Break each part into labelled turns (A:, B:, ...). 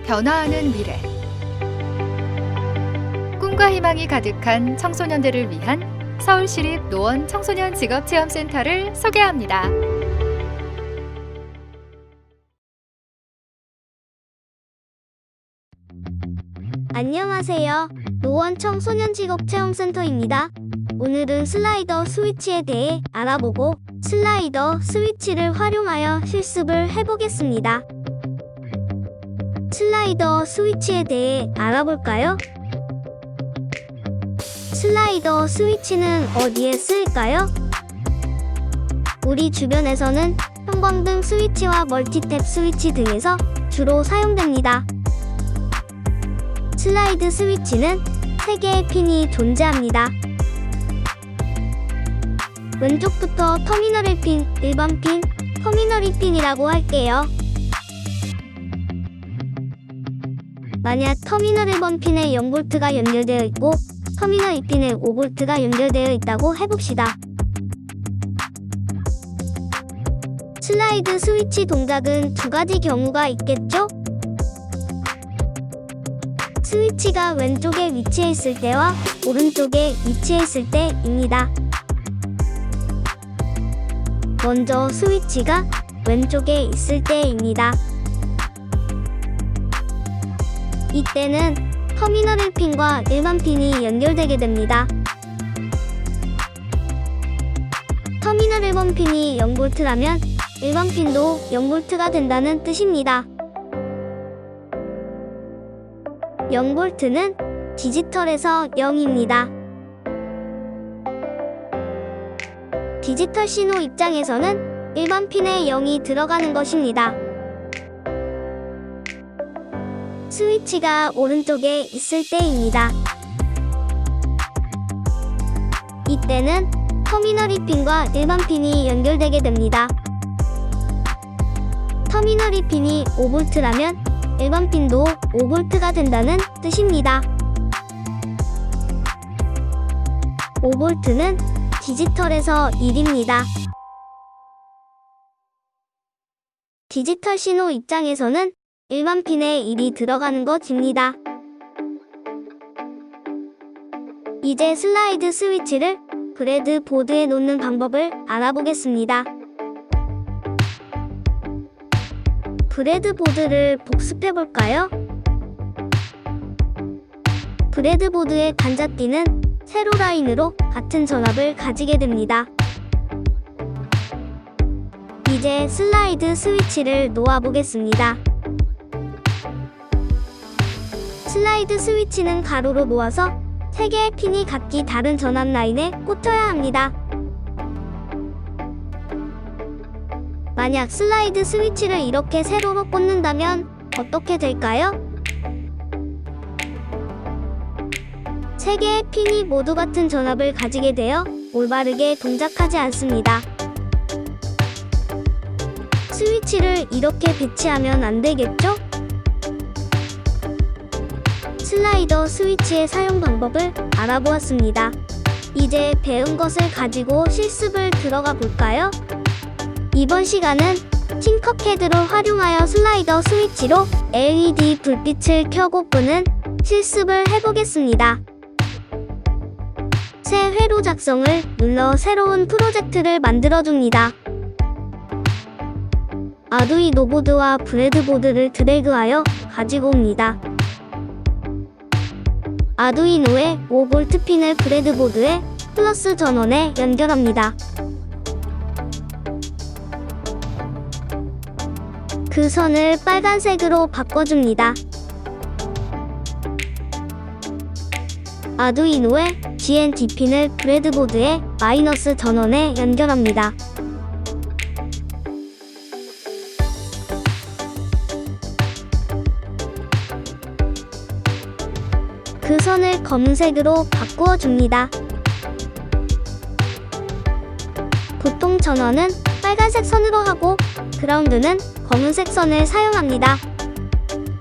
A: 변화하는 미래. 꿈과 희망이 가득한 청소년들을 위한 서울시립 노원 청소년 직업체험센터를 소개합니다.
B: 안녕하세요. 노원 청소년 직업체험센터입니다. 오늘은 슬라이더 스위치에 대해 알아보고 슬라이더 스위치를 활용하여 실습을 해보겠습니다. 슬라이더 스위치에 대해 알아볼까요? 슬라이더 스위치는 어디에 쓰일까요? 우리 주변에서는 형광등 스위치와 멀티탭 스위치 등에서 주로 사용됩니다. 슬라이드 스위치는 3개의 핀이 존재합니다. 왼쪽부터 터미널 1핀, 1번 핀, 터미널 2핀이라고 할게요. 만약 터미널 1번 핀에 0V가 연결되어 있고 터미널 2핀에 5V가 연결되어 있다고 해봅시다. 슬라이드 스위치 동작은 두 가지 경우가 있겠죠? 스위치가 왼쪽에 위치해 있을 때와 오른쪽에 위치해 있을 때입니다. 먼저 스위치가 왼쪽에 있을 때입니다. 이때는 터미널 1핀과 1번 핀이 연결되게 됩니다. 터미널 1번 핀이 0V라면 1번 핀도 0V가 된다는 뜻입니다. 0V는 디지털에서 0입니다. 디지털 신호 입장에서는 1번 핀에 0이 들어가는 것입니다. 스위치가 오른쪽에 있을 때입니다. 이때는 터미널 2핀과 1번 핀이 연결되게 됩니다. 터미널 2핀이 5V라면 1번 핀도 5V가 된다는 뜻입니다. 5V는 디지털에서 1입니다. 디지털 신호 입장에서는 1번 핀에 1이 들어가는 것입니다. 이제 슬라이드 스위치를 브레드보드에 놓는 방법을 알아보겠습니다. 브레드보드를 복습해볼까요? 브레드보드의 단자띠는 세로 라인으로 같은 전압을 가지게 됩니다. 이제 슬라이드 스위치를 놓아보겠습니다. 슬라이드 스위치는 가로로 놓아서 3개의 핀이 각기 다른 전압 라인에 꽂혀야 합니다. 만약 슬라이드 스위치를 이렇게 세로로 꽂는다면 어떻게 될까요? 3개의 핀이 모두 같은 전압을 가지게 되어 올바르게 동작하지 않습니다. 스위치를 이렇게 배치하면 안 되겠죠? 슬라이더 스위치의 사용 방법을 알아보았습니다. 이제 배운 것을 가지고 실습을 들어가 볼까요? 이번 시간은 팅커캐드를 활용하여 슬라이더 스위치로 LED 불빛을 켜고 끄는 실습을 해보겠습니다. 새 회로 작성을 눌러 새로운 프로젝트를 만들어줍니다. 아두이노 보드와 브레드보드를 드래그하여 가지고 옵니다. 아두이노의 5V 핀을 브레드보드의 플러스 전원에 연결합니다. 그 선을 빨간색으로 바꿔줍니다. 아두이노의 GND 핀을 브레드보드의 마이너스 전원에 연결합니다. 그 선을 검은색으로 바꾸어 줍니다. 보통 전원은 빨간색 선으로 하고 그라운드는 검은색 선을 사용합니다.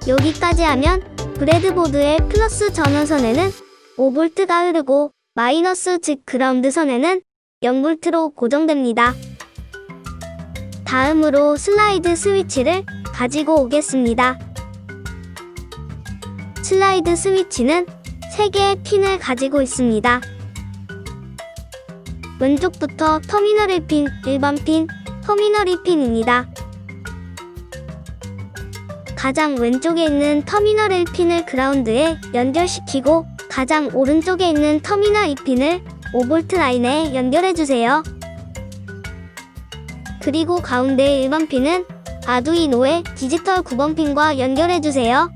B: 여기까지 하면 브레드보드의 플러스 전원선에는 5V가 흐르고 마이너스 즉 그라운드 선에는 0V로 고정됩니다. 다음으로 슬라이드 스위치를 가지고 오겠습니다. 슬라이드 스위치는 3개의 핀을 가지고 있습니다. 왼쪽부터 터미널 1핀, 일반 핀, 터미널 2핀입니다. 가장 왼쪽에 있는 터미널 1핀을 그라운드에 연결시키고 가장 오른쪽에 있는 터미널 2핀을 5V 라인에 연결해주세요. 그리고 가운데 일반 핀은 아두이노의 디지털 9번 핀과 연결해주세요.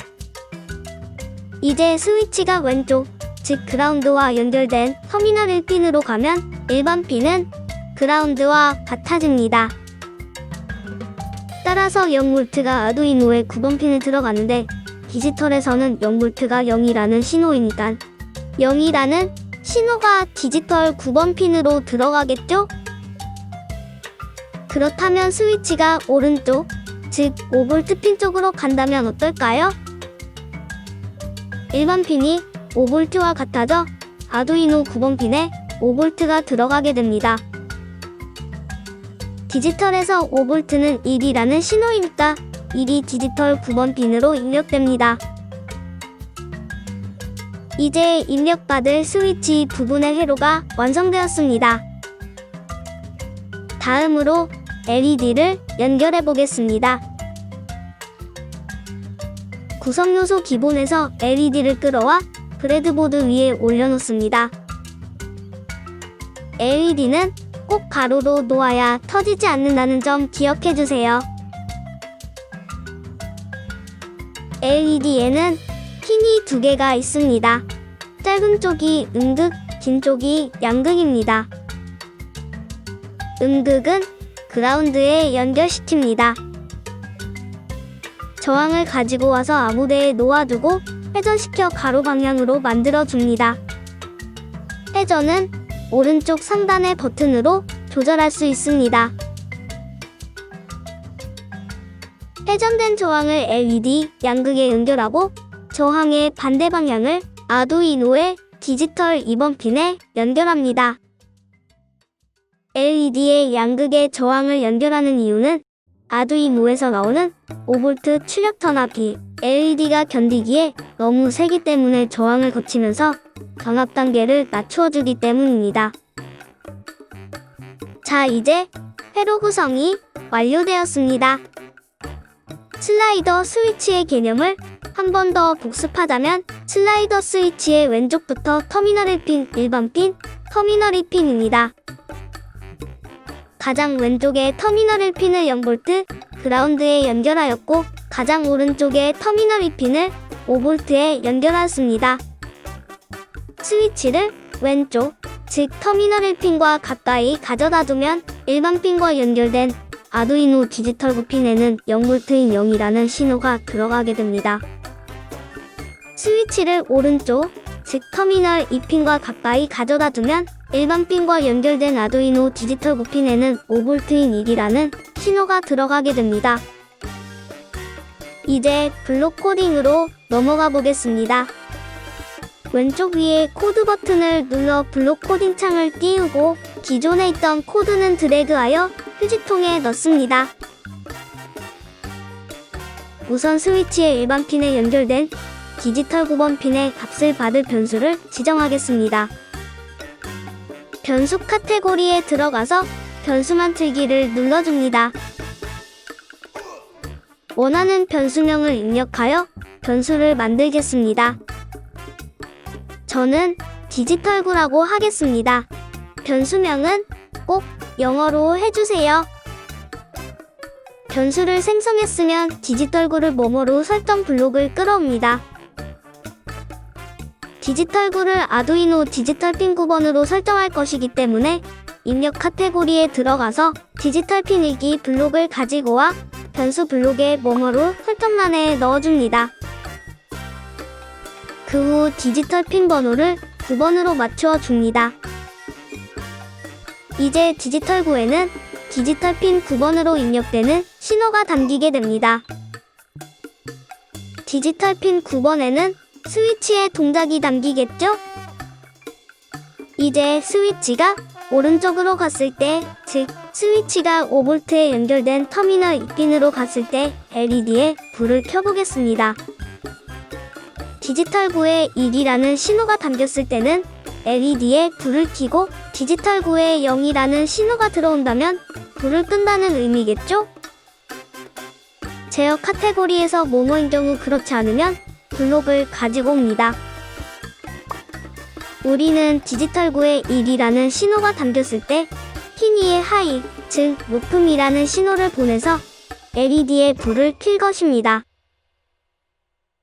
B: 이제 스위치가 왼쪽, 즉 그라운드와 연결된 터미널 1핀으로 가면 일반 핀은 그라운드와 같아집니다. 따라서 0V가 아두이노의 9번 핀에 들어가는데 디지털에서는 0V가 0이라는 신호이니까 0이라는 신호가 디지털 9번 핀으로 들어가겠죠? 그렇다면 스위치가 오른쪽, 즉 5V 핀 쪽으로 간다면 어떨까요? 일반 핀이 5V와 같아져 아두이노 9번 핀에 5V가 들어가게 됩니다. 디지털에서 5V는 1이라는 신호이니까 1이 디지털 9번 핀으로 입력됩니다. 이제 입력받을 스위치 부분의 회로가 완성되었습니다. 다음으로 LED를 연결해 보겠습니다. 구성요소 기본에서 LED를 끌어와 브레드보드 위에 올려놓습니다. LED는 꼭 가로로 놓아야 터지지 않는다는 점 기억해주세요. LED에는 핀이 2개가 있습니다. 짧은 쪽이 음극, 긴 쪽이 양극입니다. 음극은 그라운드에 연결시킵니다. 저항을 가지고 와서 아무데에 놓아두고 회전시켜 가로 방향으로 만들어줍니다. 회전은 오른쪽 상단의 버튼으로 조절할 수 있습니다. 회전된 저항을 LED 양극에 연결하고 저항의 반대 방향을 아두이노의 디지털 2번 핀에 연결합니다. LED의 양극에 저항을 연결하는 이유는 아두이노에서 나오는 5V 출력 전압이 LED가 견디기에 너무 세기 때문에 저항을 거치면서 경합 단계를 낮추어주기 때문입니다. 자, 이제 회로 구성이 완료되었습니다. 슬라이더 스위치의 개념을 한 번 더 복습하자면 슬라이더 스위치의 왼쪽부터 터미널 1핀, 일반 핀, 터미널 2핀입니다. 가장 왼쪽에 터미널 1핀을 0V 그라운드에 연결하였고 가장 오른쪽에 터미널 2핀을 5V에 연결하였습니다. 스위치를 왼쪽, 즉 터미널 1핀과 가까이 가져다 두면 일반 핀과 연결된 아두이노 디지털 9핀에는 0V인 0이라는 신호가 들어가게 됩니다. 스위치를 오른쪽, 즉 터미널 2핀과 가까이 가져다 두면 일반 핀과 연결된 아두이노 디지털 9핀에는 5V인 1이라는 신호가 들어가게 됩니다. 이제 블록 코딩으로 넘어가 보겠습니다. 왼쪽 위에 코드 버튼을 눌러 블록 코딩 창을 띄우고 기존에 있던 코드는 드래그하여 휴지통에 넣습니다. 우선 스위치의 일반 핀에 연결된 디지털 9번 핀의 값을 받을 변수를 지정하겠습니다. 변수 카테고리에 들어가서 변수만 틀기를 눌러줍니다. 원하는 변수명을 입력하여 변수를 만들겠습니다. 저는 디지털9라고 하겠습니다. 변수명은 꼭 영어로 해주세요. 변수를 생성했으면 디지털9를 뭐뭐로 설정 블록을 끌어옵니다. 디지털9를 아두이노 디지털 핀 9번으로 설정할 것이기 때문에 입력 카테고리에 들어가서 디지털 핀 일기 블록을 가지고 와 변수 블록에 뭐뭐로 설정란에 넣어줍니다. 그 후 디지털 핀 번호를 9번으로 맞추어 줍니다. 이제 디지털9에는 디지털 핀 9번으로 입력되는 신호가 담기게 됩니다. 디지털 핀 9번에는 스위치의 동작이 담기겠죠? 이제 스위치가 오른쪽으로 갔을 때, 즉 스위치가 5V에 연결된 터미널 2핀으로 갔을 때 LED에 불을 켜보겠습니다. 디지털구에 1이라는 신호가 담겼을 때는 LED에 불을 켜고 디지털구에 0이라는 신호가 들어온다면 불을 끈다는 의미겠죠? 제어 카테고리에서 뭐뭐인 경우 그렇지 않으면 블록을 가지고 옵니다. 우리는 디지털구에 1이라는 신호가 담겼을 때 핀 위에 하이, 즉 높음이라는 신호를 보내서 LED에 불을 킬 것입니다.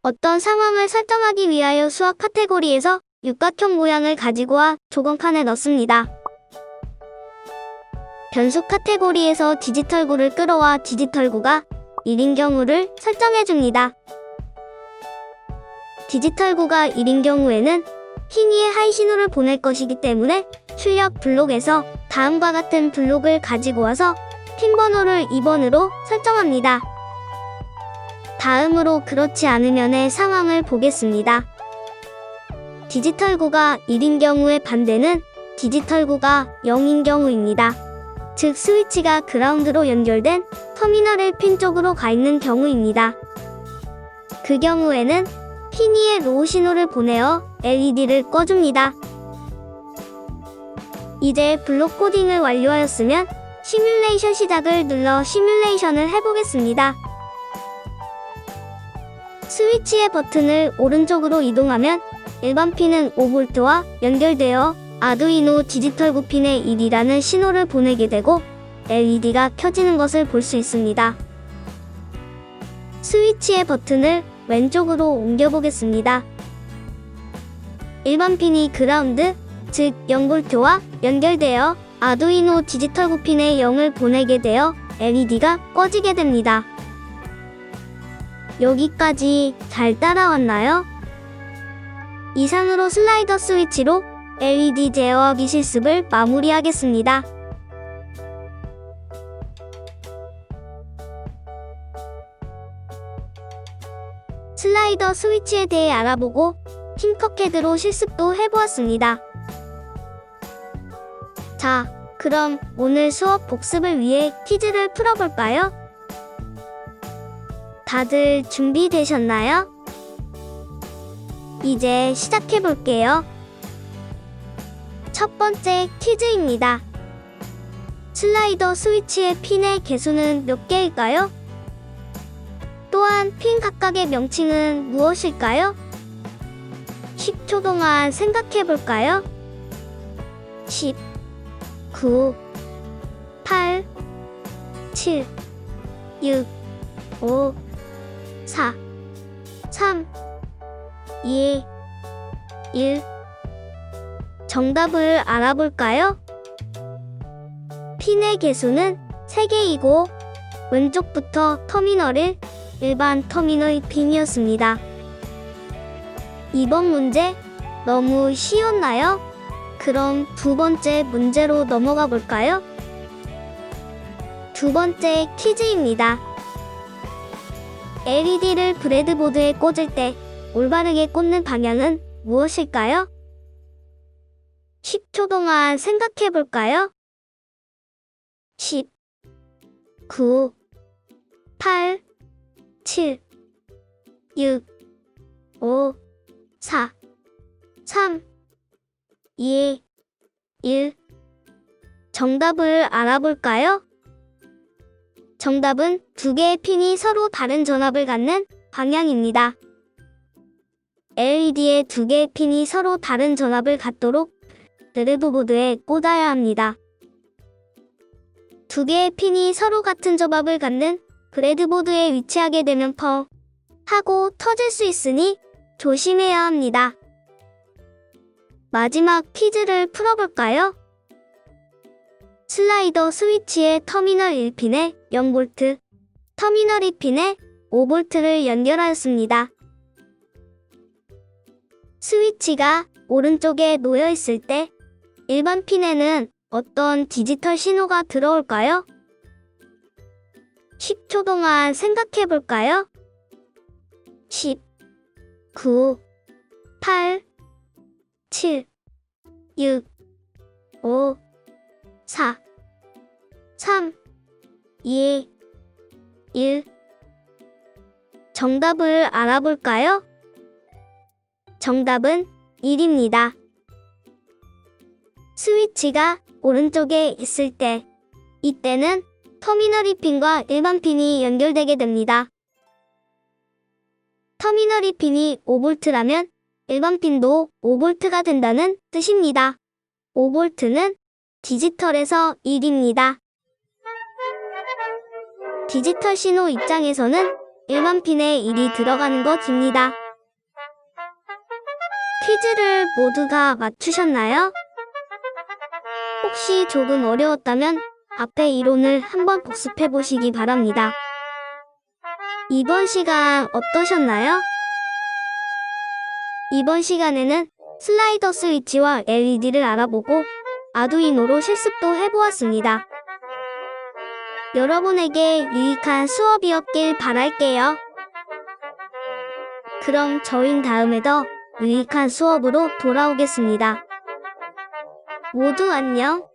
B: 어떤 상황을 설정하기 위하여 수학 카테고리에서 육각형 모양을 가지고 와 조건칸에 넣습니다. 변수 카테고리에서 디지털구를 끌어와 디지털구가 1인 경우를 설정해줍니다. 디지털구가 1인 경우에는 흰 위에 하이 신호를 보낼 것이기 때문에 출력 블록에서 다음과 같은 블록을 가지고 와서 핀 번호를 2번으로 설정합니다. 다음으로 그렇지 않으면의 상황을 보겠습니다. 디지털구가 1인 경우의 반대는 디지털구가 0인 경우입니다. 즉 스위치가 그라운드로 연결된 터미널의 핀 쪽으로 가 있는 경우입니다. 그 경우에는 핀 위에 로우 신호를 보내어 LED를 꺼줍니다. 이제 블록 코딩을 완료하였으면 시뮬레이션 시작을 눌러 시뮬레이션을 해보겠습니다. 스위치의 버튼을 오른쪽으로 이동하면 일반 핀은 5V와 연결되어 아두이노 디지털구 핀에 1이라는 신호를 보내게 되고 LED가 켜지는 것을 볼 수 있습니다. 스위치의 버튼을 왼쪽으로 옮겨보겠습니다. 일반 핀이 그라운드, 즉 0V와 연결되어 아두이노 디지털구 핀에 0을 보내게 되어 LED가 꺼지게 됩니다. 여기까지 잘 따라왔나요? 이상으로 슬라이더 스위치로 LED 제어하기 실습을 마무리하겠습니다. 슬라이더 스위치에 대해 알아보고 팅커캐드로 실습도 해보았습니다. 자, 그럼 오늘 수업 복습을 위해 퀴즈를 풀어볼까요? 다들 준비되셨나요? 이제 시작해볼게요. 첫 번째 퀴즈입니다. 슬라이더 스위치의 핀의 개수는 몇 개일까요? 또한 핀 각각의 명칭은 무엇일까요? 10초 동안 생각해볼까요? 10, 9, 8, 7, 6, 5, 4, 3, 2, 1. 정답을 알아볼까요? 핀의 개수는 3개이고 왼쪽부터 터미널 1, 일반 터미널 핀이었습니다. 이번 문제 너무 쉬웠나요? 그럼 두 번째 문제로 넘어가 볼까요? 두 번째 퀴즈입니다. LED를 브레드보드에 꽂을 때 올바르게 꽂는 방향은 무엇일까요? 10초 동안 생각해 볼까요? 10, 9, 8, 7, 6, 5, 4, 3, 2, 1. 정답을 알아볼까요? 정답은 두 개의 핀이 서로 다른 전압을 갖는 방향입니다. LED의 두 개의 핀이 서로 다른 전압을 갖도록 브레드보드에 꽂아야 합니다. 두 개의 핀이 서로 같은 전압을 갖는 브레드보드에 위치하게 되면 펑 하고 터질 수 있으니 조심해야 합니다. 마지막 퀴즈를 풀어볼까요? 슬라이더 스위치의 터미널 1핀에 0V, 터미널 2핀에 5V를 연결하였습니다. 스위치가 오른쪽에 놓여 있을 때 일반 핀에는 어떤 디지털 신호가 들어올까요? 10초 동안 생각해 볼까요? 10, 9, 8, 7, 6, 5, 4, 3, 2, 1. 정답을 알아볼까요? 정답은 1입니다. 스위치가 오른쪽에 있을 때, 이때는 터미널 2핀과 일반 핀이 연결되게 됩니다. 터미널 2핀이 5V라면 일반 핀도 5V가 된다는 뜻입니다. 5V는 디지털에서 1입니다. 디지털 신호 입장에서는 일반 핀에 1이 들어가는 것입니다. 퀴즈를 모두가 맞추셨나요? 혹시 조금 어려웠다면 앞에 이론을 한번 복습해 보시기 바랍니다. 이번 시간 어떠셨나요? 이번 시간에는 슬라이더 스위치와 LED를 알아보고 아두이노로 실습도 해보았습니다. 여러분에게 유익한 수업이었길 바랄게요. 그럼 저흰 다음에 더 유익한 수업으로 돌아오겠습니다. 모두 안녕.